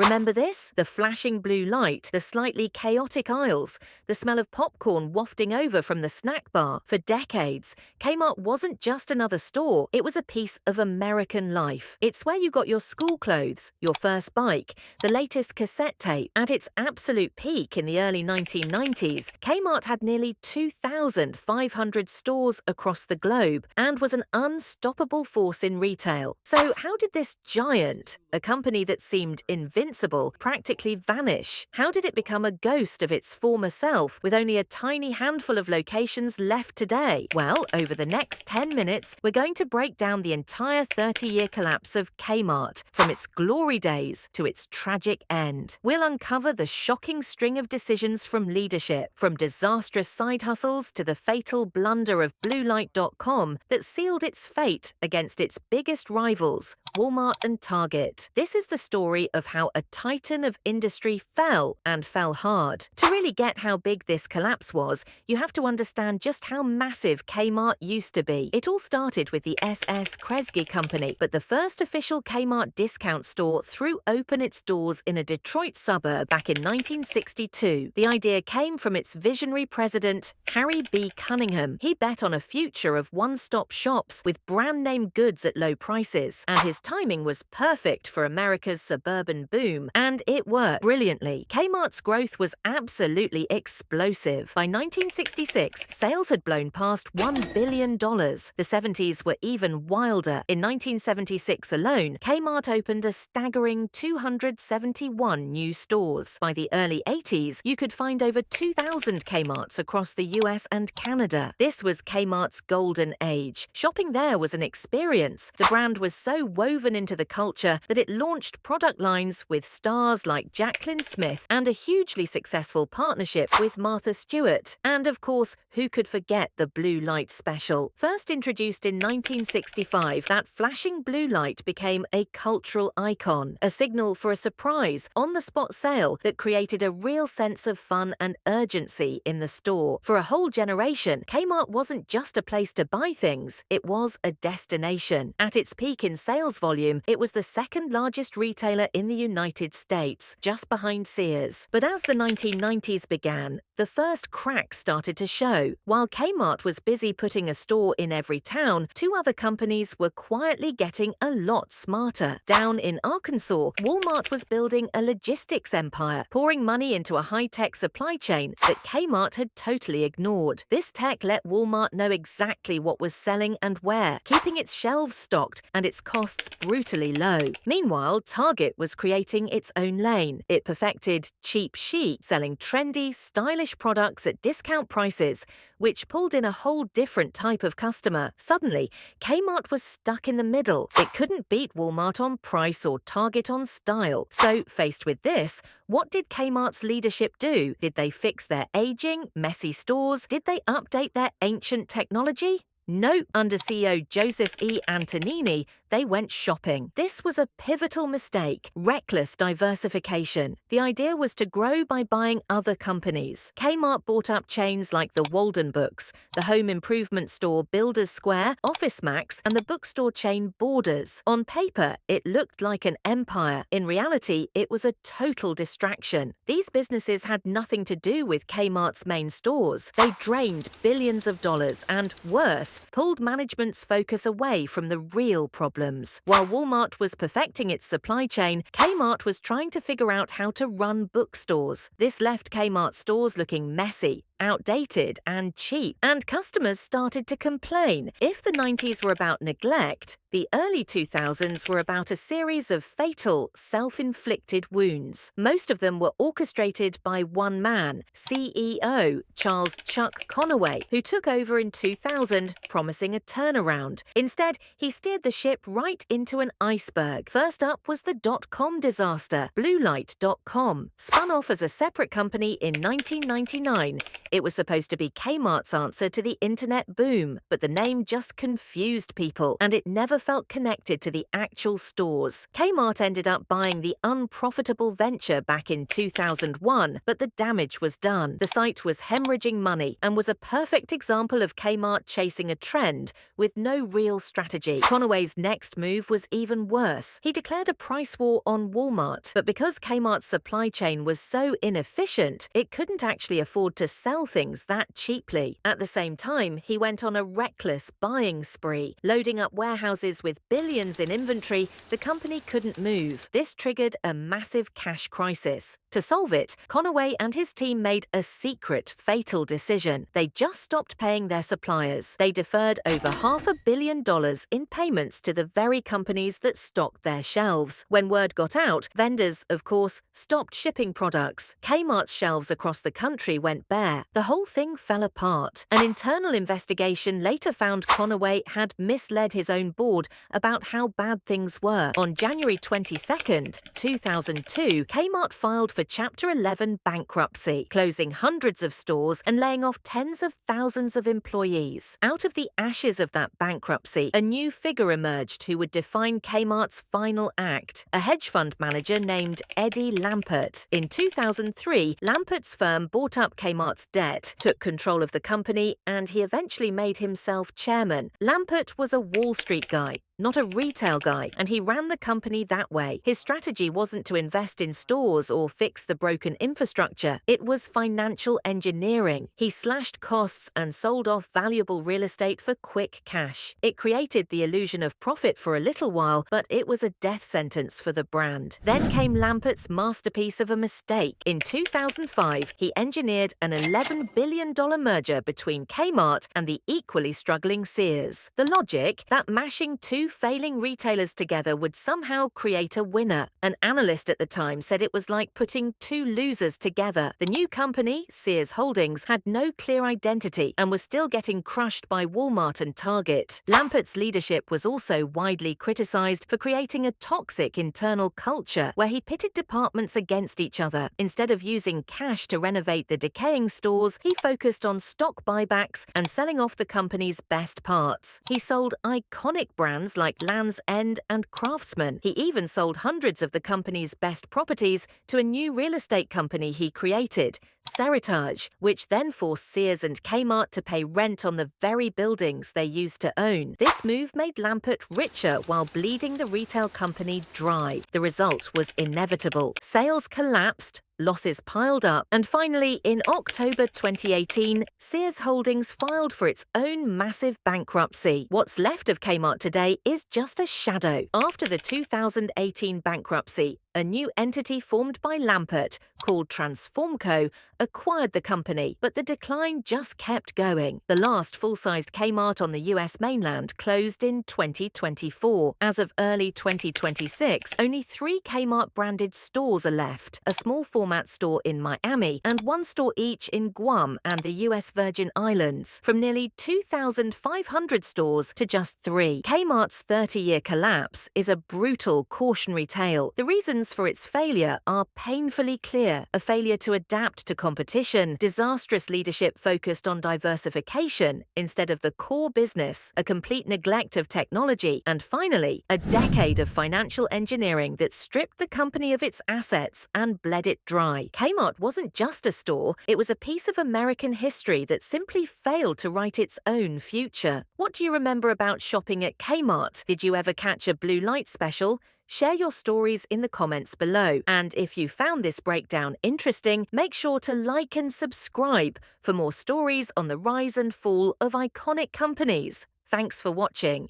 Remember this? The flashing blue light, the slightly chaotic aisles, the smell of popcorn wafting over from the snack bar. For decades, Kmart wasn't just another store, it was a piece of American life. It's where you got your school clothes, your first bike, the latest cassette tape. At its absolute peak in the early 1990s, Kmart had nearly 2,500 stores across the globe and was an unstoppable force in retail. So how did this giant, a company that seemed invincible, practically vanish? How did it become a ghost of its former self with only a tiny handful of locations left today? Well, over the next 10 minutes, we're going to break down the entire 30-year collapse of Kmart, from its glory days to its tragic end. We'll uncover the shocking string of decisions from leadership, from disastrous side hustles to the fatal blunder of BlueLight.com that sealed its fate against its biggest rivals, Walmart and Target. This is the story of how a titan of industry fell, and fell hard. To really get how big this collapse was, you have to understand just how massive Kmart used to be. It all started with the S.S. Kresge Company, but the first official Kmart discount store threw open its doors in a Detroit suburb back in 1962. The idea came from its visionary president, Harry B. Cunningham. He bet on a future of one-stop shops with brand-name goods at low prices, and his timing was perfect for America's suburban boom, and it worked brilliantly. Kmart's growth was absolutely explosive. By 1966, sales had blown past $1 billion. The 70s were even wilder. In 1976 alone, Kmart opened a staggering 271 new stores. By the early 80s, you could find over 2,000 Kmarts across the US and Canada. This was Kmart's golden age. Shopping there was an experience. The brand was so woven into the culture that it launched product lines with stars like Jacqueline Smith and a hugely successful partnership with Martha Stewart. And of course, who could forget the blue light special? First introduced in 1965, that flashing blue light became a cultural icon, a signal for a surprise, on-the-spot sale that created a real sense of fun and urgency in the store. For a whole generation, Kmart wasn't just a place to buy things, it was a destination. At its peak in sales volume, it was the second largest retailer in the United States, just behind Sears. But as the 1990s began, the first cracks started to show. While Kmart was busy putting a store in every town, two other companies were quietly getting a lot smarter. Down in Arkansas, Walmart was building a logistics empire, pouring money into a high-tech supply chain that Kmart had totally ignored. This tech let Walmart know exactly what was selling and where, keeping its shelves stocked and its costs brutally low. Meanwhile, Target was creating its own lane. It perfected cheap chic, selling trendy, stylish products at discount prices, which pulled in a whole different type of customer. Suddenly, Kmart was stuck in the middle. It couldn't beat Walmart on price or Target on style. So, faced with this, what did Kmart's leadership do? Did they fix their aging, messy stores? Did they update their ancient technology? No, under CEO Joseph E. Antonini, they went shopping. This was a pivotal mistake, reckless diversification. The idea was to grow by buying other companies. Kmart bought up chains like the Walden Books, the home improvement store Builders Square, Office Max, and the bookstore chain Borders. On paper, it looked like an empire. In reality, it was a total distraction. These businesses had nothing to do with Kmart's main stores. They drained billions of dollars and, worse, pulled management's focus away from the real problems. While Walmart was perfecting its supply chain, Kmart was trying to figure out how to run bookstores. This left Kmart stores looking messy, outdated and cheap, and customers started to complain. If the 90s were about neglect, the early 2000s were about a series of fatal, self-inflicted wounds. Most of them were orchestrated by one man, CEO Charles Chuck Conaway, who took over in 2000, promising a turnaround. Instead, he steered the ship right into an iceberg. First up was the .com disaster. BlueLight.com spun off as a separate company in 1999. It was supposed to be Kmart's answer to the internet boom, but the name just confused people, and it never felt connected to the actual stores. Kmart ended up buying the unprofitable venture back in 2001, but the damage was done. The site was hemorrhaging money and was a perfect example of Kmart chasing a trend with no real strategy. Conway's next move was even worse. He declared a price war on Walmart, but because Kmart's supply chain was so inefficient, it couldn't actually afford to sell things that cheaply. At the same time, he went on a reckless buying spree, loading up warehouses with billions in inventory the company couldn't move. This triggered a massive cash crisis. To solve it, Conway and his team made a secret, fatal decision. They just stopped paying their suppliers. They deferred over $500 million in payments to the very companies that stocked their shelves. When word got out, vendors, of course, stopped shipping products. Kmart's shelves across the country went bare. The whole thing fell apart. An internal investigation later found Conway had misled his own board about how bad things were. On January 22nd, 2002, Kmart filed for Chapter 11 bankruptcy, closing hundreds of stores and laying off tens of thousands of employees. Out of the ashes of that bankruptcy, a new figure emerged who would define Kmart's final act, a hedge fund manager named Eddie Lampert. In 2003, Lampert's firm bought up Kmart's debt, took control of the company, and he eventually made himself chairman. Lampert was a Wall Street guy, not a retail guy, and he ran the company that way. His strategy wasn't to invest in stores or fix the broken infrastructure. It was financial engineering. He slashed costs and sold off valuable real estate for quick cash. It created the illusion of profit for a little while, but it was a death sentence for the brand. Then came Lampert's masterpiece of a mistake. In 2005, he engineered an $11 billion merger between Kmart and the equally struggling Sears. The logic? That mashing two failing retailers together would somehow create a winner. An analyst at the time said it was like putting two losers together. The new company, Sears Holdings, had no clear identity and was still getting crushed by Walmart and Target. Lampert's leadership was also widely criticized for creating a toxic internal culture where he pitted departments against each other. Instead of using cash to renovate the decaying stores, he focused on stock buybacks and selling off the company's best parts. He sold iconic brands like Land's End and Craftsman. He even sold hundreds of the company's best properties to a new real estate company he created, Seritage, which then forced Sears and Kmart to pay rent on the very buildings they used to own. This move made Lampert richer while bleeding the retail company dry. The result was inevitable. Sales collapsed, losses piled up, and finally, in October 2018, Sears Holdings filed for its own massive bankruptcy. What's left of Kmart today is just a shadow. After the 2018 bankruptcy, a new entity formed by Lampert, called Transformco, acquired the company, but the decline just kept going. The last full-sized Kmart on the US mainland closed in 2024. As of early 2026, only 3 Kmart-branded stores are left, a small format store in Miami and 1 store each in Guam and the US Virgin Islands. From nearly 2,500 stores to just 3. Kmart's 30-year collapse is a brutal cautionary tale. The reasons for its failure are painfully clear: a failure to adapt to competition, disastrous leadership focused on diversification instead of the core business, a complete neglect of technology, and finally, a decade of financial engineering that stripped the company of its assets and bled it dry. Kmart wasn't just a store, it was a piece of American history that simply failed to write its own future. What do you remember about shopping at Kmart? Did you ever catch a blue light special? Share your stories in the comments below. And if you found this breakdown interesting, make sure to like and subscribe for more stories on the rise and fall of iconic companies. Thanks for watching.